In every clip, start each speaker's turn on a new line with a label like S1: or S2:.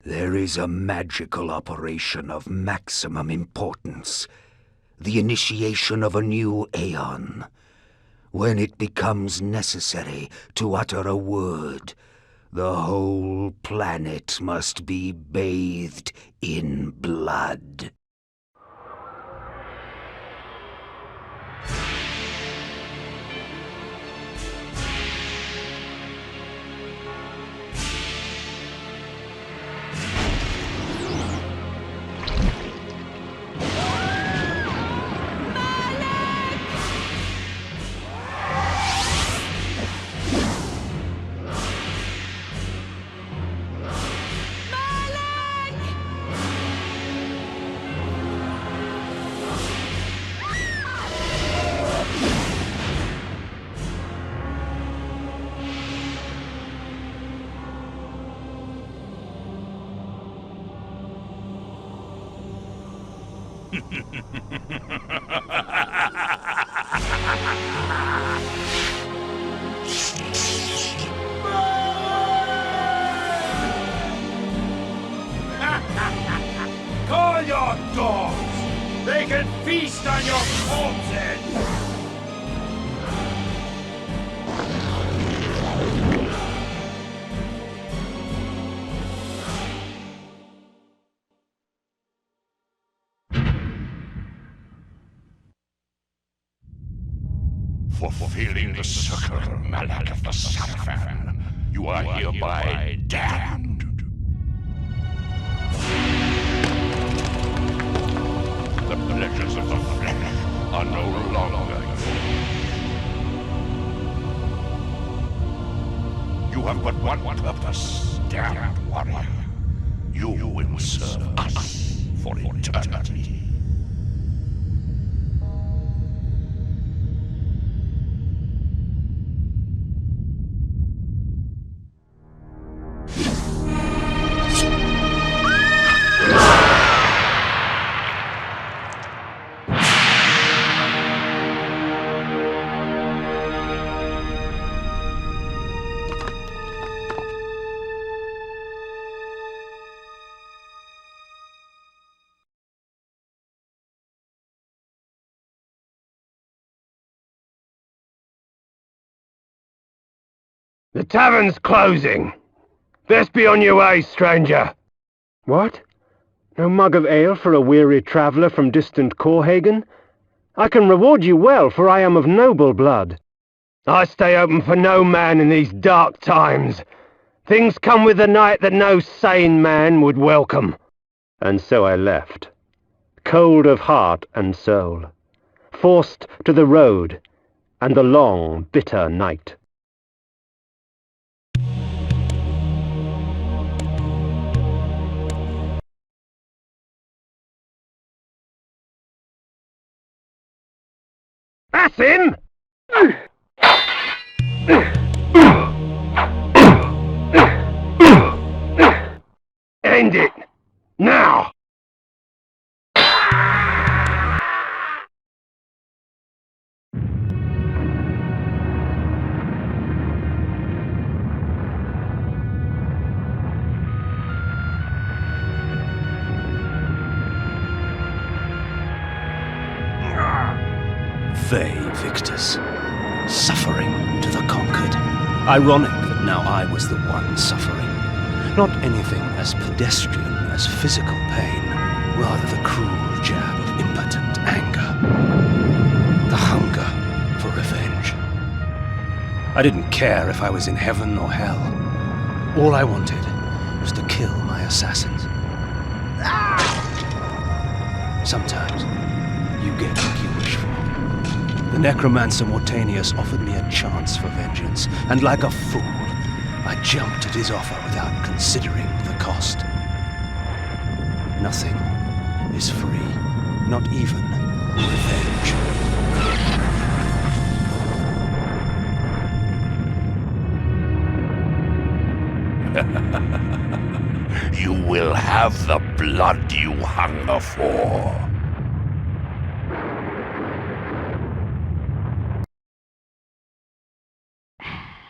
S1: There is a magical operation of maximum importance. The initiation of a new aeon. When it becomes necessary to utter a word, the whole planet must be bathed in blood.
S2: Call your dogs! They can feast on your corpses!
S3: For fulfilling the circle mallet of the Southman, you are hereby damned. The pleasures of the flesh are no longer yours. You have but one purpose, damned warrior. You will serve us for eternity.
S4: The tavern's closing. Best be on your way, stranger. What? No mug of ale for a weary traveller from distant 𝐒𝐿? I can reward you well, for I am of noble blood. I stay open for no man in these dark times. Things come with the night that no sane man would welcome. And so I left, cold of heart and soul, forced to the road and the long, bitter night. That's him! End it! Now!
S1: They, victors, suffering to the conquered. Ironic that now I was the one suffering. Not anything as pedestrian as physical pain, rather the cruel jab of impotent anger. The hunger for revenge. I didn't care if I was in heaven or hell. All I wanted was to kill my assassins. Sometimes you get what you wish for. The necromancer Mortanius offered me a chance for vengeance, and like a fool, I jumped at his offer without considering the cost. Nothing is free, not even revenge.
S3: You will have the blood you hunger for.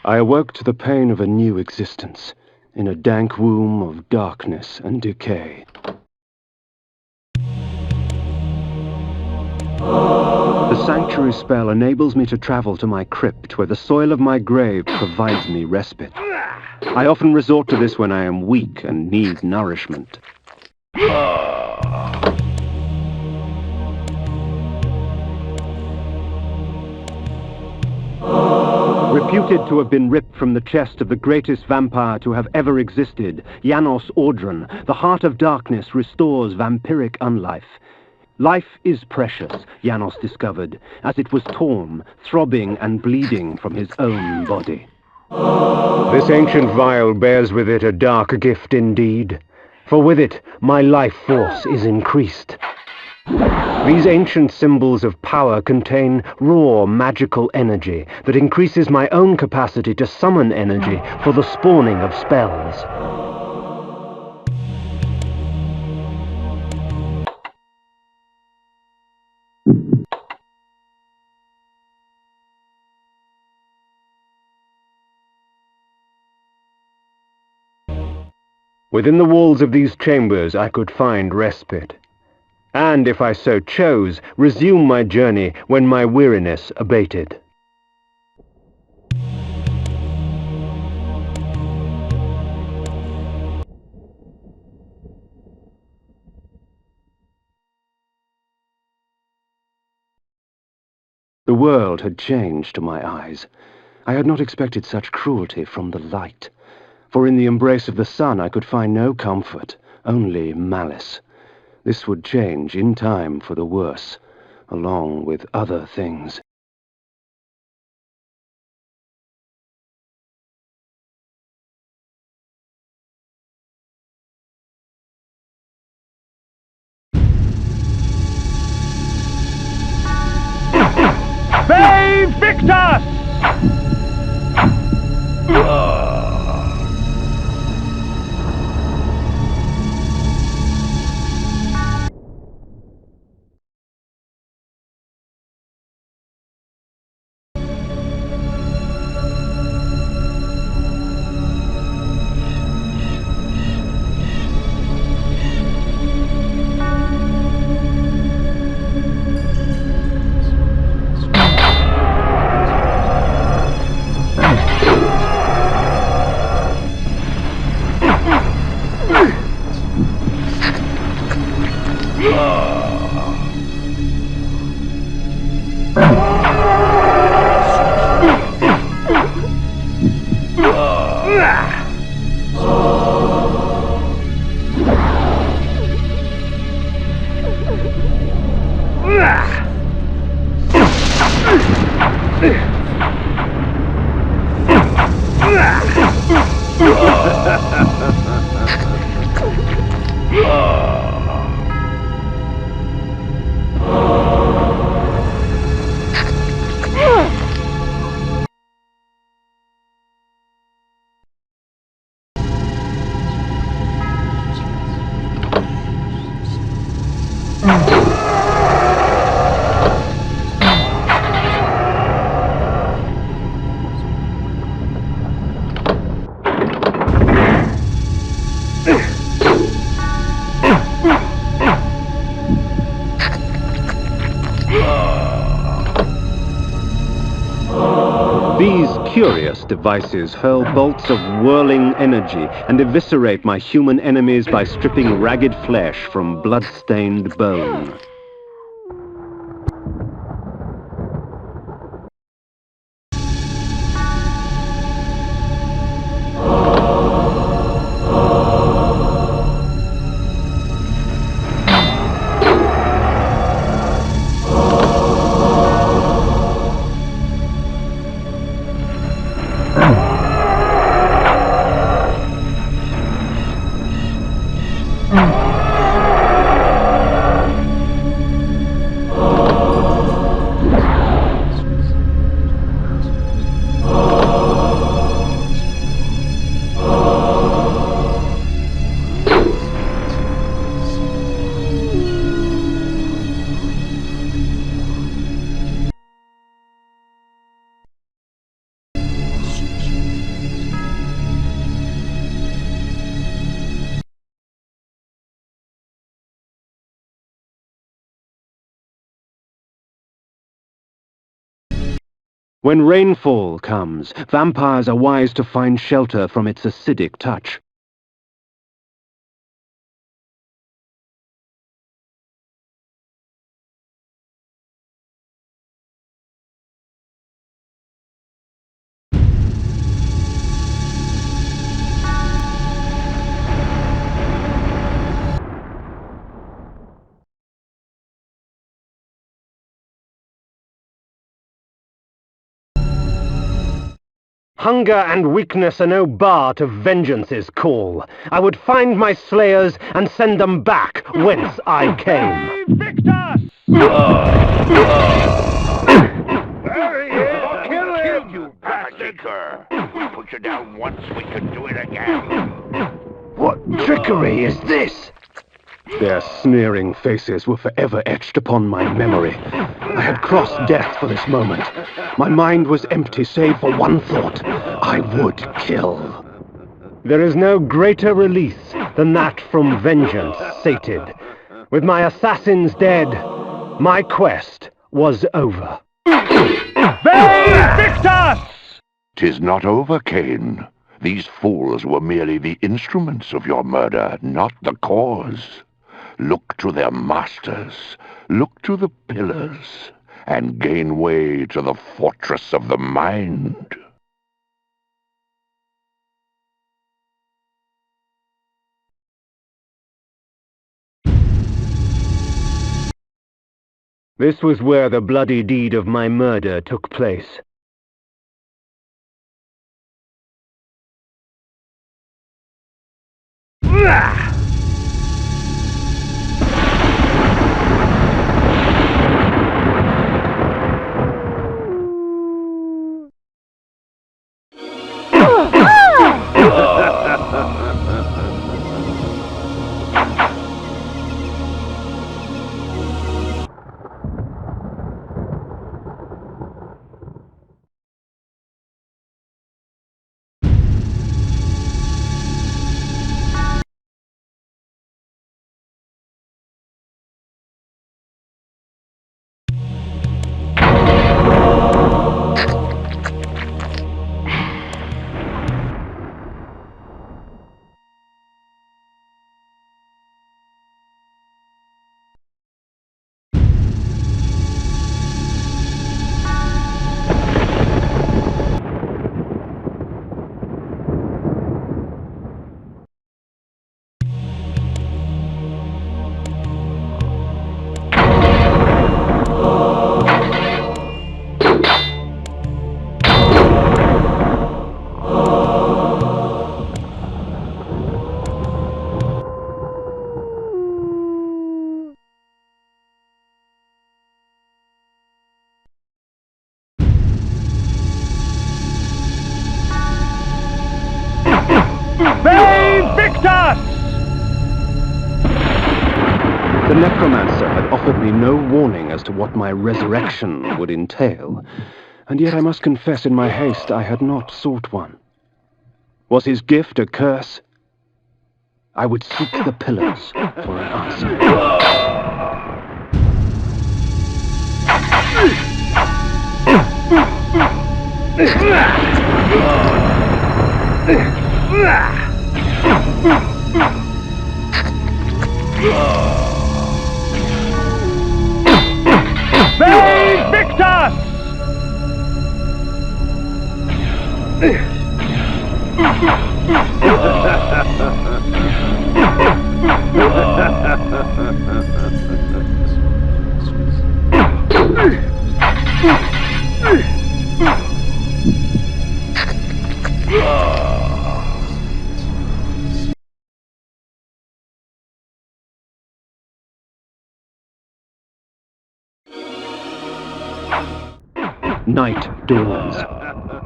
S4: I awoke to the pain of a new existence, in a dank womb of darkness and decay. The sanctuary spell enables me to travel to my crypt, where the soil of my grave provides me respite. I often resort to this when I am weak and need nourishment. Reputed to have been ripped from the chest of the greatest vampire to have ever existed, Janos Audron, the heart of darkness restores vampiric unlife. Life is precious, Janos discovered, as it was torn, throbbing and bleeding from his own body. This ancient vial bears with it a dark gift indeed, for with it my life force is increased. These ancient symbols of power contain raw magical energy that increases my own capacity to summon energy for the spawning of spells. Within the walls of these chambers I could find respite, and if I so chose, resume my journey when my weariness abated. The world had changed to my eyes. I had not expected such cruelty from the light. For in the embrace of the sun I could find no comfort, only malice. This would change in time for the worse, along with other things.
S2: Victus!
S4: These curious devices hurl bolts of whirling energy and eviscerate my human enemies by stripping ragged flesh from blood-stained bone. When rainfall comes, vampires are wise to find shelter from its acidic touch. Hunger and weakness are no bar to vengeance's call. I would find my slayers and send them back whence I came.
S2: Victor!
S3: There he is! Kill him, you bastard! Put you down once, we can do it again.
S4: What trickery is this? Their sneering faces were forever etched upon my memory. I had crossed death for this moment. My mind was empty save for one thought. I would kill. There is no greater release than that from vengeance sated. With my assassins dead, my quest was over.
S2: Victor!
S3: 'Tis not over, Kain. These fools were merely the instruments of your murder, not the cause. Look to their masters, look to the pillars, and gain way to the fortress of the mind.
S4: This was where the bloody deed of my murder took place. The necromancer had offered me no warning as to what my resurrection would entail, and yet I must confess in my haste I had not sought one. Was his gift a curse? I would seek the pillars for an answer.
S2: Victor!
S4: Night dawns,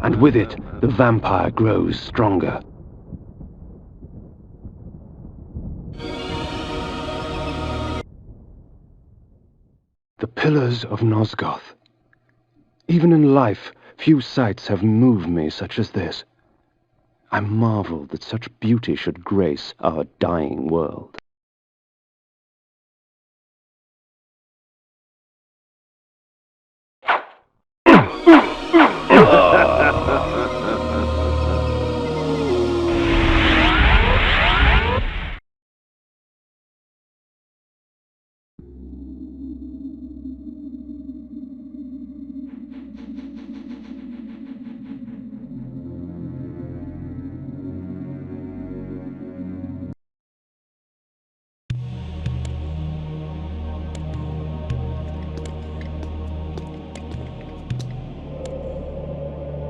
S4: and with it the vampire grows stronger. The pillars of Nosgoth. Even in life, few sights have moved me such as this. I marvel that such beauty should grace our dying world.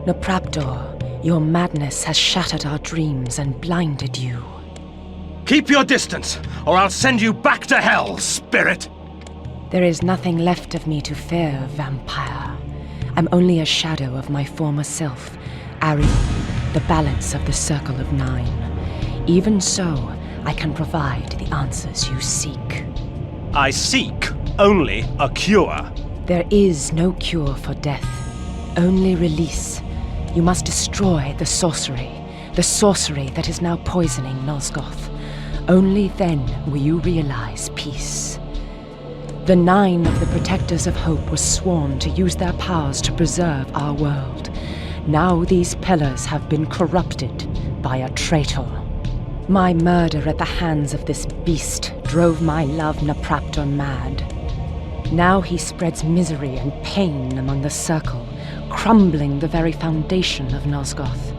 S5: Nopraptor, your madness has shattered our dreams and blinded you.
S1: Keep your distance, or I'll send you back to hell, spirit!
S5: There is nothing left of me to fear, vampire. I'm only a shadow of my former self, Ariel, the balance of the Circle of Nine. Even so, I can provide the answers you seek.
S1: I seek only a cure.
S5: There is no cure for death, only release. You must destroy the sorcery that is now poisoning Nosgoth. Only then will you realize peace. The 9 of the Protectors of Hope were sworn to use their powers to preserve our world. Now these pillars have been corrupted by a traitor. My murder at the hands of this beast drove my love Nopraptor mad. Now he spreads misery and pain among the Circle, crumbling the very foundation of Nosgoth.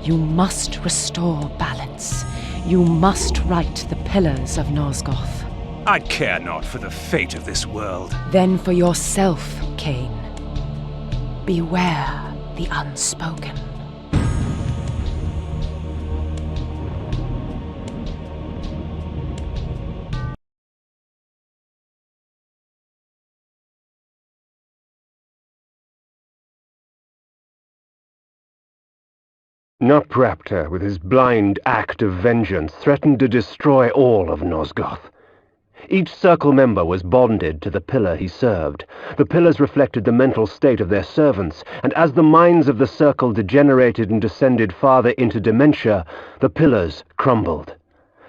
S5: You must restore balance. You must right the pillars of Nosgoth.
S1: I care not for the fate of this world.
S5: Then for yourself, Kain. Beware the unspoken.
S4: Nopraptor, with his blind act of vengeance, threatened to destroy all of Nosgoth. Each Circle member was bonded to the pillar he served. The pillars reflected the mental state of their servants, and as the minds of the Circle degenerated and descended farther into dementia, the pillars crumbled.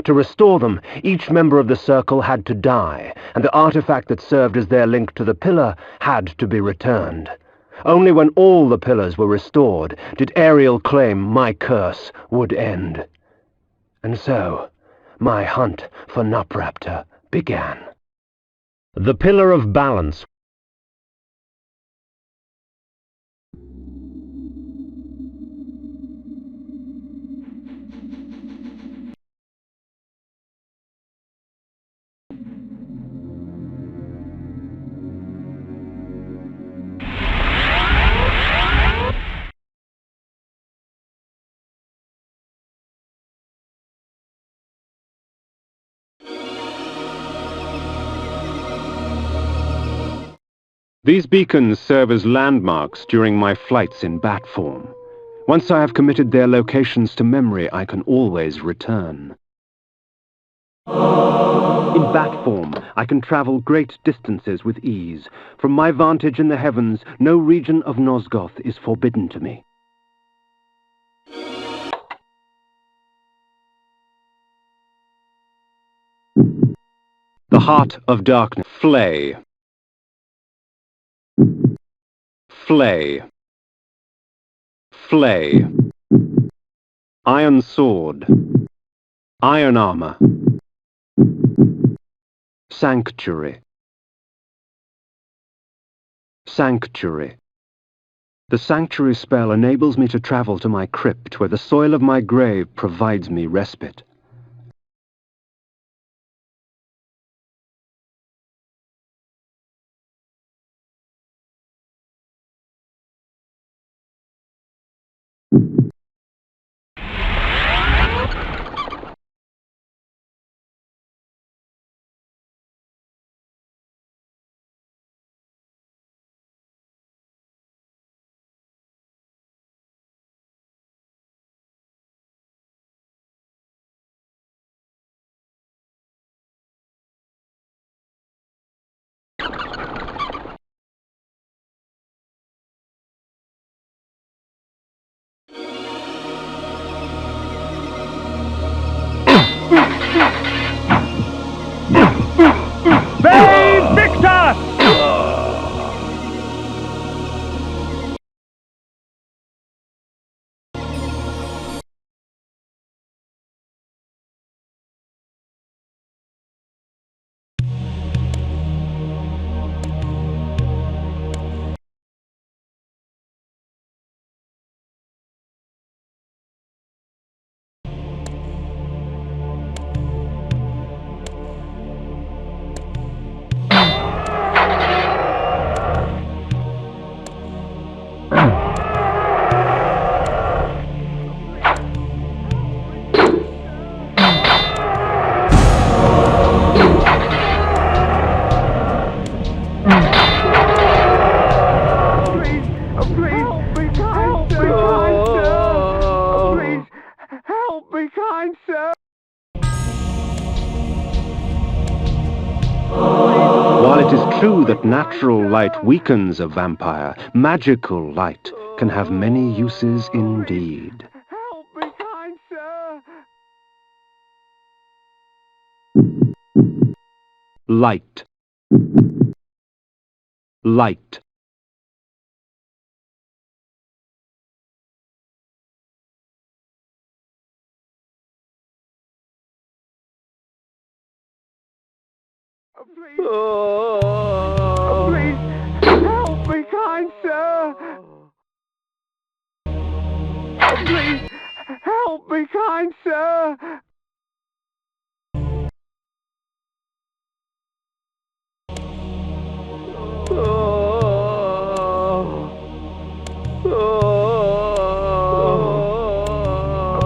S4: To restore them, each member of the Circle had to die, and the artifact that served as their link to the pillar had to be returned. Only when all the pillars were restored did Ariel claim my curse would end. And so, my hunt for Nopraptor began. The Pillar of Balance. These beacons serve as landmarks during my flights in bat form. Once I have committed their locations to memory, I can always return. In bat form, I can travel great distances with ease. From my vantage in the heavens, no region of Nosgoth is forbidden to me. The Heart of Darkness. Flay. Flay. Flay. Iron Sword. Iron Armor. Sanctuary. Sanctuary. The Sanctuary spell enables me to travel to my crypt, where the soil of my grave provides me respite. But natural light weakens a vampire. Magical light can have many uses indeed.
S2: Help me, kind sir!
S4: Light. Light.
S2: Please, please, help me, kind sir! Please, help me, kind sir!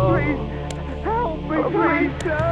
S2: Please, help me, kind sir!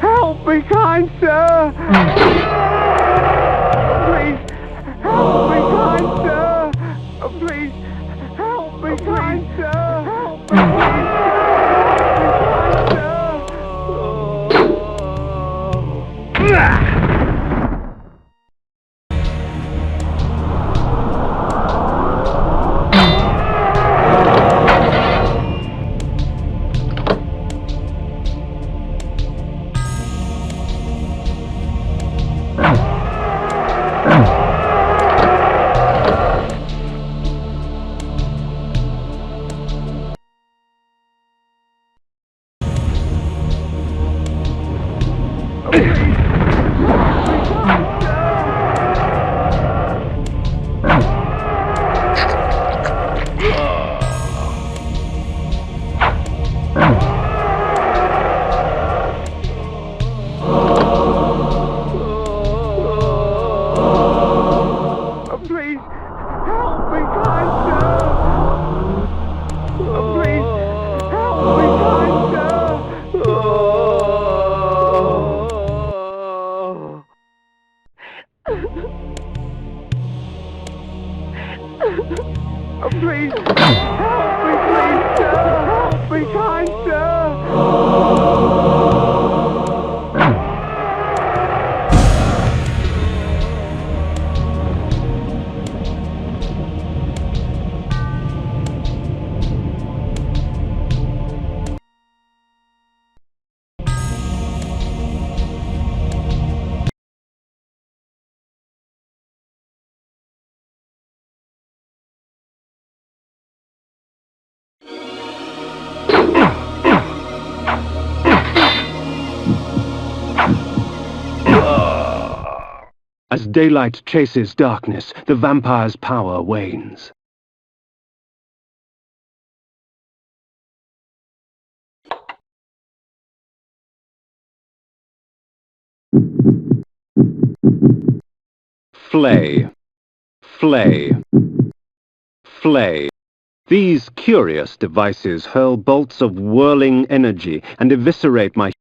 S2: Help me, kind sir! Please, help me, kind sir! Please, help me, kind sir! Please, help me, kind sir! Please, help me, kind sir! Please, help me, kind sir! Help me, kind sir! Please, help me, please, sir! Help me, kind sir!
S4: As daylight chases darkness, the vampire's power wanes. Flay. Flay. Flay. These curious devices hurl bolts of whirling energy and eviscerate my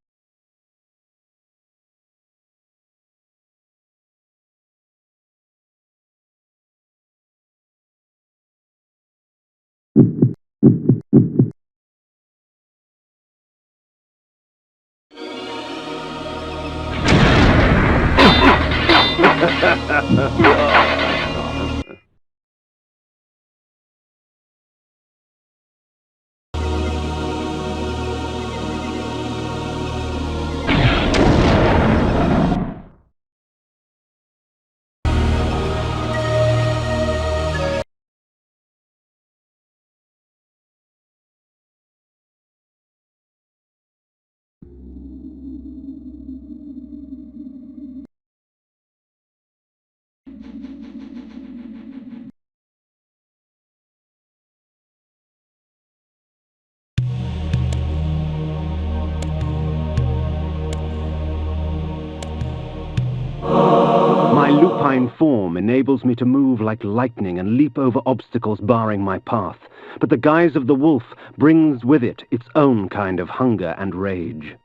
S4: alpine form enables me to move like lightning and leap over obstacles barring my path, but the guise of the wolf brings with it its own kind of hunger and rage.